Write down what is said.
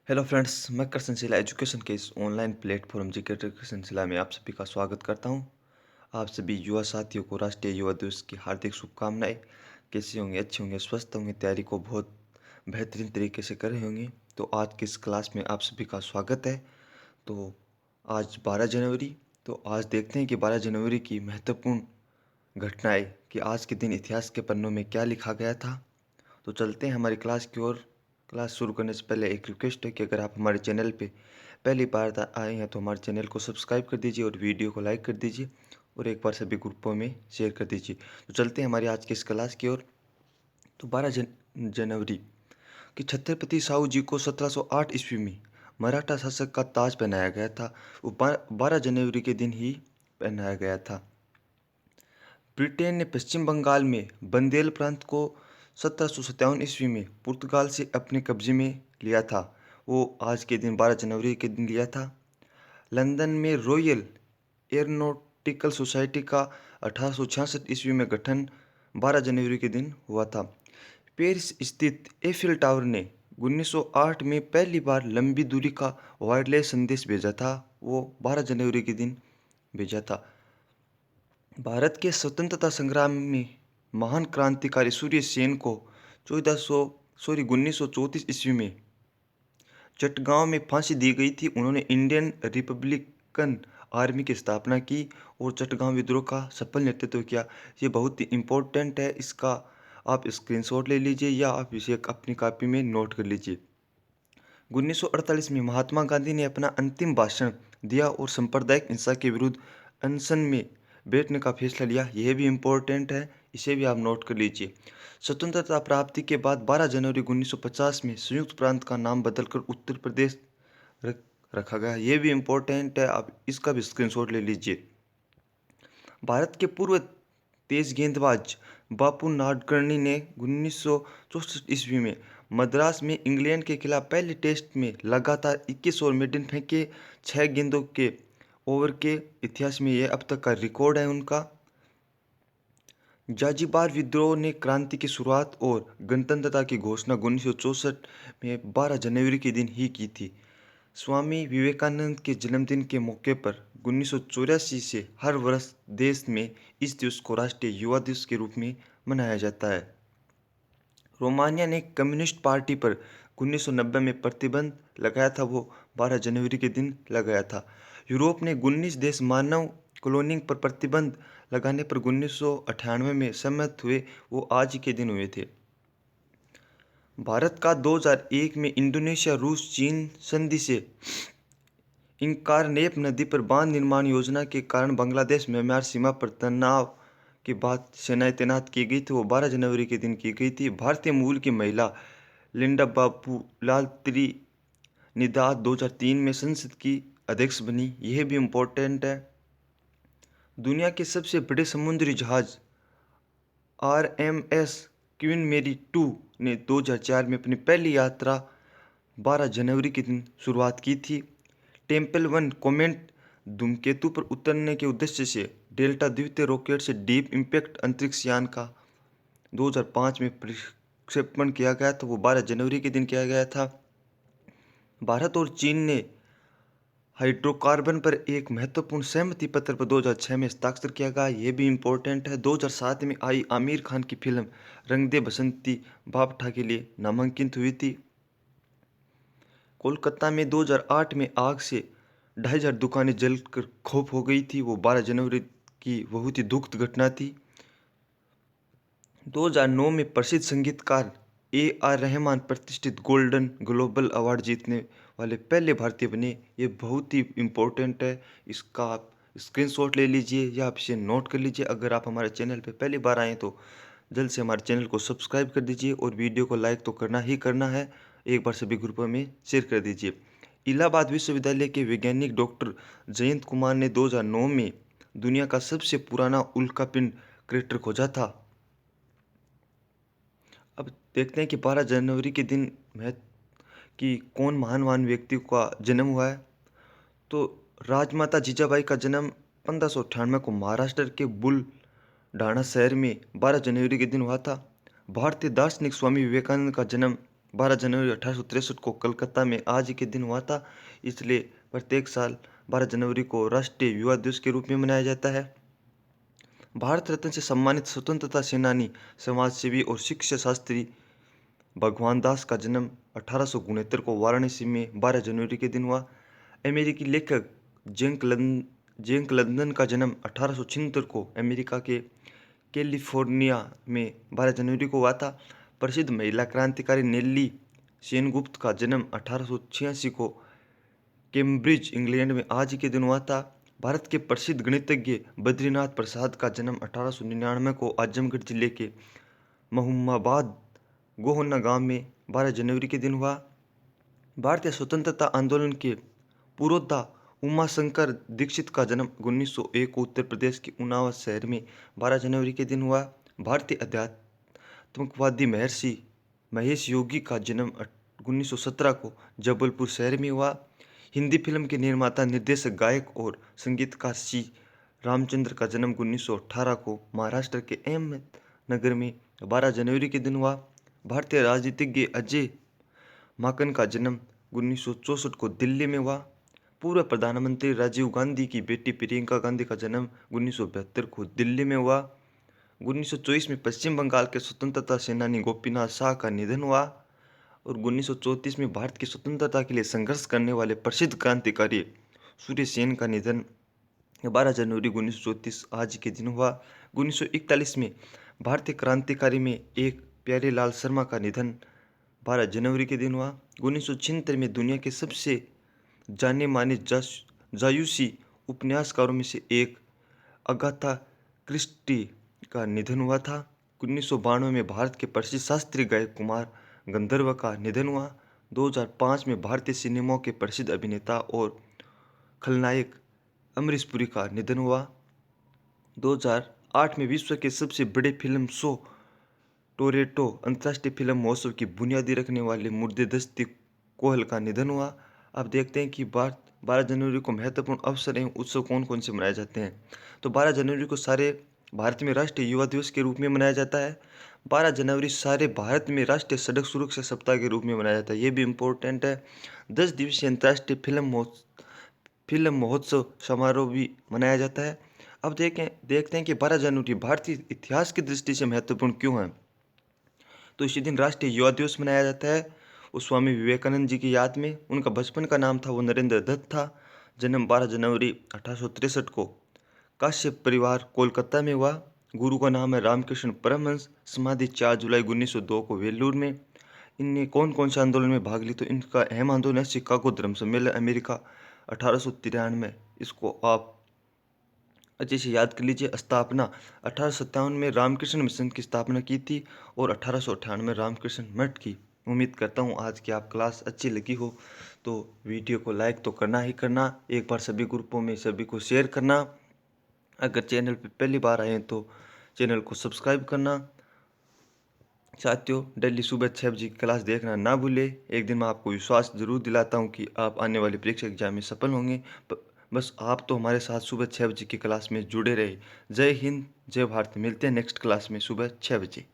Hello friends, मैं कृष्ण शिला education के इस ऑनलाइन प्लेटफॉर्म जीके कृष्ण शिला में आप सभी का स्वागत करता हूं। आप सभी युवा साथियों को राष्ट्रीय युवा दिवस की हार्दिक शुभकामनाएं। कैसे होंगे? अच्छे होंगे, स्वस्थ होंगे, तैयारी को बहुत बेहतरीन तरीके से कर रहे होंगे। तो आज की इस क्लास में आप सभी का स्वागत है। तो आज 12 जनवरी। तो आज देखते हैं कि 12 जनवरी की महत्वपूर्ण घटनाएं कि आज के दिन इतिहास के पन्नों में क्या लिखा गया था। तो चलते हैं हमारी क्लास की ओर। क्लास शुरू करने से पहले एक रिक्वेस्ट है कि अगर आप हमारे चैनल पे पहली बार आए हैं तो हमारे चैनल को सब्सक्राइब कर दीजिए और वीडियो को लाइक कर दीजिए और एक बार सभी ग्रुपों में शेयर कर दीजिए। तो चलते हैं हमारी आज की इस क्लास की ओर। तो 12 जनवरी कि छत्रपति साहू जी को 1708 ईस्वी में मराठा शासक का ताज पहनाया गया था। वो 12 जनवरी के दिन ही पहनाया गया था। ब्रिटेन ने पश्चिम बंगाल में बंदेल प्रांत को 1757 ईस्वी में पुर्तगाल से अपने कब्जे में लिया था। वो आज के दिन 12 जनवरी के दिन लिया था। लंदन में रॉयल एयरोनॉटिकल सोसाइटी का 1866 ईस्वी में गठन 12 जनवरी के दिन हुआ था। पेरिस स्थित एफिल टावर ने 1908 में पहली बार लंबी दूरी का वायरलेस संदेश भेजा था। वो 12 जनवरी के दिन भेजा था। भारत के स्वतंत्रता संग्राम में महान क्रांतिकारी सूर्य सेन को 1934 ईस्वी में चटगांव में फांसी दी गई थी। उन्होंने इंडियन रिपब्लिकन आर्मी की स्थापना की और चटगांव विद्रोह का सफल नेतृत्व किया। ये बहुत ही इम्पोर्टेंट है, इसका आप स्क्रीनशॉट ले लीजिए या आप इसे अपनी कॉपी में नोट कर लीजिए। 1948 में महात्मा गांधी ने अपना अंतिम भाषण दिया और सांप्रदायिक हिंसा के विरुद्ध अनशन में बैठने का फैसला लिया। यह भी इम्पोर्टेंट है, इसे भी आप नोट कर लीजिए। स्वतंत्रता प्राप्ति के बाद 12 जनवरी 1950 में संयुक्त प्रांत का नाम बदलकर उत्तर प्रदेश रखा गया। यह भी इम्पोर्टेंट है, आप इसका भी स्क्रीनशॉट ले लीजिए। भारत के पूर्व तेज गेंदबाज बापू नाडकर्णी ने 1964 ईस्वी में मद्रास में इंग्लैंड के खिलाफ पहले टेस्ट में लगातार 21 ओवर मेडन फेंके 6 गेंदों के ओवर के इतिहास में यह अब तक का रिकॉर्ड है उनका। जांजिबार विद्रोह ने क्रांति की शुरुआत और गणतंत्रता की घोषणा 1964 में 12 जनवरी के दिन ही की थी। स्वामी विवेकानंद के जन्मदिन के मौके पर 1984 से हर वर्ष देश में इस दिवस को राष्ट्रीय युवा दिवस के रूप में मनाया जाता है। रोमानिया ने कम्युनिस्ट पार्टी पर 1990 में प्रतिबंध लगाया था, वो 12 जनवरी के दिन लगाया था। यूरोप ने 19 देश मानव क्लोनिंग पर प्रतिबंध लगाने पर 1998 में सहमत हुए, वो आज के दिन हुए थे। भारत का 2001 में इंडोनेशिया रूस चीन संधि से इंकारनेप नदी पर बांध निर्माण योजना के कारण बांग्लादेश म्यांमार सीमा पर तनाव के बाद सेनाएं तैनात की गई थी, वो 12 जनवरी के दिन की गई थी। भारतीय मूल की महिला लिंडा बाबूलाल त्रिनिदाद 2003 में संसद की अध्यक्ष बनी। यह भी इम्पोर्टेंट है। दुनिया के सबसे बड़े समुद्री जहाज RMS क्वीन मेरी 2 ने 2004 में अपनी पहली यात्रा 12 जनवरी के दिन शुरुआत की थी। टेम्पल 1 कॉमेट धूमकेतु पर उतरने के उद्देश्य से डेल्टा द्वितीय रॉकेट से डीप इम्पैक्ट अंतरिक्ष यान का 2005 में प्रक्षेपण किया गया था, वो 12 जनवरी के दिन किया गया था। भारत और चीन ने हाइड्रोकार्बन पर एक महत्वपूर्ण सहमति पत्र पर 2006 में हस्ताक्षर किया गया। यह भी इम्पोर्टेंट है। 2007 में आई आमिर खान की फिल्म रंग दे बसंती बापठा के लिए नामांकित हुई थी। कोलकाता में 2008 में आग से 2500 दुकानें जलकर खाक हो गई थी, वो 12 जनवरी की बहुत ही दुखद घटना थी। 2009 में प्रसिद्ध संगीतकार AR रहमान प्रतिष्ठित गोल्डन ग्लोबल अवार्ड जीतने वाले पहले भारतीय बने। ये बहुत ही इम्पोर्टेंट है, इसका आप स्क्रीनशॉट ले लीजिए या आप इसे नोट कर लीजिए। अगर आप हमारे चैनल पे पहली बार आएँ तो जल्द से हमारे चैनल को सब्सक्राइब कर दीजिए और वीडियो को लाइक तो करना ही करना है, एक बार सभी ग्रुपों में शेयर कर दीजिए। इलाहाबाद विश्वविद्यालय के वैज्ञानिक डॉक्टर जयंत कुमार ने 2009 में दुनिया का सबसे पुराना उल्कापिंड क्रेटर खोजा था। अब देखते हैं कि 12 जनवरी के दिन कि कौन महान व्यक्ति का जन्म हुआ है। तो राजमाता जीजाबाई का जन्म 1598 को महाराष्ट्र के बुलढाणा शहर में 12 जनवरी के दिन हुआ था। भारतीय दार्शनिक स्वामी विवेकानंद का जन्म 12 जनवरी 1863 को कलकत्ता में आज ही के दिन हुआ था। इसलिए प्रत्येक साल 12 जनवरी को राष्ट्रीय युवा दिवस के रूप में मनाया जाता है। भारत रत्न से सम्मानित स्वतंत्रता सेनानी, समाजसेवी और शिक्षा शास्त्री भगवान दास का जन्म 1869 को वाराणसी में 12 जनवरी के दिन हुआ। अमेरिकी लेखक जेक लंदन का जन्म 1876 को अमेरिका के कैलिफोर्निया में 12 जनवरी को हुआ था। प्रसिद्ध महिला क्रांतिकारी नेल्ली सेनगुप्त का जन्म 1886 को कैम्ब्रिज, इंग्लैंड में आज ही के दिन हुआ था। भारत के प्रसिद्ध गणितज्ञ बद्रीनाथ प्रसाद का जन्म 1899 को आजमगढ़ जिले के महुम्माबाद गोहना गांव में 12 जनवरी के दिन हुआ। भारतीय स्वतंत्रता आंदोलन के पुरोधा उमाशंकर दीक्षित का जन्म 1901 को उत्तर प्रदेश के उन्नाव शहर में 12 जनवरी के दिन हुआ। भारतीय अध्यात्मकवादी महर्षि महेश योगी का जन्म 1917 को जबलपुर शहर में हुआ। हिंदी फिल्म के निर्माता, निर्देशक, गायक और संगीतकार सी रामचंद्र का जन्म 1918 को महाराष्ट्र के अहमदनगर में 12 जनवरी के दिन हुआ। भारतीय राजनीतिज्ञ अजय माकन का जन्म 1964 को दिल्ली में हुआ। पूर्व प्रधानमंत्री राजीव गांधी की बेटी प्रियंका गांधी का जन्म 1972 को दिल्ली में हुआ। 1924 में पश्चिम बंगाल के स्वतंत्रता सेनानी गोपीनाथ शाह का निधन हुआ। और 1934 में भारत की स्वतंत्रता के लिए संघर्ष करने वाले प्रसिद्ध क्रांतिकारी सूर्य सेन का निधन 12 जनवरी 1934 आज के दिन हुआ। 1941 में भारतीय क्रांतिकारी में एक प्यारेलाल शर्मा का निधन 12 जनवरी के दिन हुआ। 1976 में दुनिया के सबसे जाने माने जासूसी उपन्यासकारों में से एक अगाथा क्रिस्टी का निधन हुआ था। 1992 में भारत के प्रसिद्ध शास्त्रीय गायक कुमार गंधर्व का निधन हुआ। 2005 में भारतीय सिनेमा के प्रसिद्ध अभिनेता और खलनायक अमरीश पुरी का निधन हुआ। 2008 में विश्व के सबसे बड़े फिल्म शो टोरंटो अंतर्राष्ट्रीय फिल्म महोत्सव की बुनियादी रखने वाले मुर्देदस्ती कोहल का निधन हुआ। अब देखते हैं कि 12 जनवरी को महत्वपूर्ण अवसर एवं उत्सव कौन कौन से मनाए जाते हैं। तो 12 जनवरी को सारे भारत में राष्ट्रीय युवा दिवस के रूप में मनाया जाता है। 12 जनवरी सारे भारत में राष्ट्रीय सड़क सुरक्षा सप्ताह के रूप में मनाया जाता है, ये भी इम्पोर्टेंट है। 10 दिवसीय अंतर्राष्ट्रीय फिल्म महोत्सव समारोह भी मनाया जाता है। अब देखते हैं कि 12 जनवरी भारतीय इतिहास की दृष्टि से महत्वपूर्ण क्यों है। तो इसी दिन राष्ट्रीय युवा दिवस मनाया जाता है। वो स्वामी विवेकानंद जी की याद में, उनका बचपन का नाम था वो नरेंद्र दत्त था। जन्म 12 जनवरी 1863 को काश्यप परिवार कोलकाता में हुआ। गुरु का नाम है रामकृष्ण परमहंस। समाधि 4 जुलाई 1902 को वेल्लूर में। इनने कौन कौन से आंदोलन में भाग ली, तो इनका अहम आंदोलन है शिकागो धर्म सम्मेलन अमेरिका 1893। इसको आप अच्छे से याद कर लीजिए। स्थापना 1857 में रामकृष्ण मिशन की स्थापना की थी और 1898 में रामकृष्ण मठ की। उम्मीद करता हूँ आज की आप क्लास अच्छी लगी हो, तो वीडियो को लाइक तो करना ही करना, एक बार सभी ग्रुपों में सभी को शेयर करना। अगर चैनल पे पहली बार आए हैं तो चैनल को सब्सक्राइब करना। साथियों, डेली सुबह 6 बजे की क्लास देखना ना भूले। एक दिन मैं आपको विश्वास जरूर दिलाता हूँ कि आप आने वाली परीक्षा एग्जाम में सफल होंगे। बस आप तो हमारे साथ सुबह 6 बजे की क्लास में जुड़े रहे। जय हिंद, जय भारत। मिलते हैं नेक्स्ट क्लास में सुबह 6 बजे।